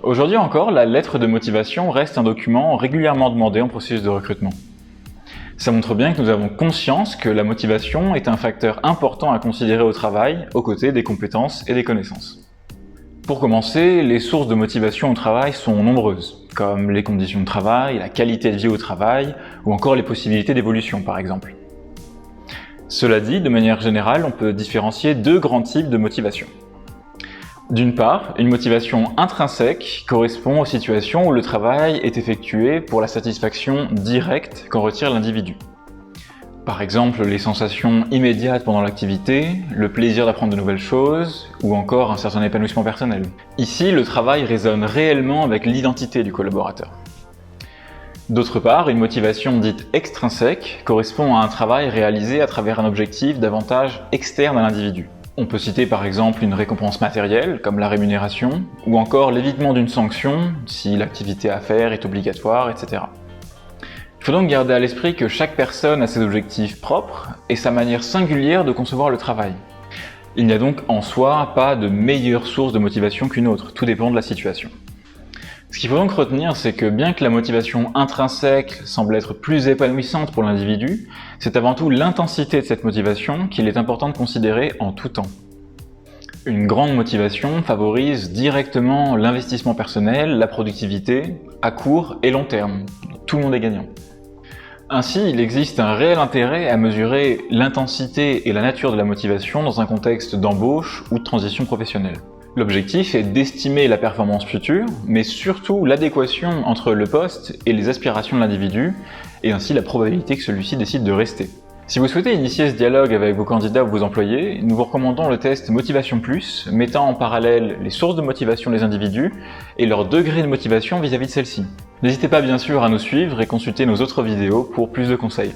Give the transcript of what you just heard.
Aujourd'hui encore, la lettre de motivation reste un document régulièrement demandé en processus de recrutement. Ça montre bien que nous avons conscience que la motivation est un facteur important à considérer au travail, aux côtés des compétences et des connaissances. Pour commencer, les sources de motivation au travail sont nombreuses, comme les conditions de travail, la qualité de vie au travail, ou encore les possibilités d'évolution par exemple. Cela dit, de manière générale, on peut différencier deux grands types de motivation. D'une part, une motivation intrinsèque correspond aux situations où le travail est effectué pour la satisfaction directe qu'en retire l'individu. Par exemple, les sensations immédiates pendant l'activité, le plaisir d'apprendre de nouvelles choses, ou encore un certain épanouissement personnel. Ici, le travail résonne réellement avec l'identité du collaborateur. D'autre part, une motivation dite extrinsèque correspond à un travail réalisé à travers un objectif davantage externe à l'individu. On peut citer par exemple une récompense matérielle, comme la rémunération, ou encore l'évitement d'une sanction, si l'activité à faire est obligatoire, etc. Il faut donc garder à l'esprit que chaque personne a ses objectifs propres et sa manière singulière de concevoir le travail. Il n'y a donc en soi pas de meilleure source de motivation qu'une autre, tout dépend de la situation. Ce qu'il faut donc retenir, c'est que bien que la motivation intrinsèque semble être plus épanouissante pour l'individu, c'est avant tout l'intensité de cette motivation qu'il est important de considérer en tout temps. Une grande motivation favorise directement l'investissement personnel, la productivité, à court et long terme. Tout le monde est gagnant. Ainsi, il existe un réel intérêt à mesurer l'intensité et la nature de la motivation dans un contexte d'embauche ou de transition professionnelle. L'objectif est d'estimer la performance future, mais surtout l'adéquation entre le poste et les aspirations de l'individu, et ainsi la probabilité que celui-ci décide de rester. Si vous souhaitez initier ce dialogue avec vos candidats ou vos employés, nous vous recommandons le test Motivation Plus, mettant en parallèle les sources de motivation des individus et leur degré de motivation vis-à-vis de celles-ci. N'hésitez pas bien sûr à nous suivre et consulter nos autres vidéos pour plus de conseils.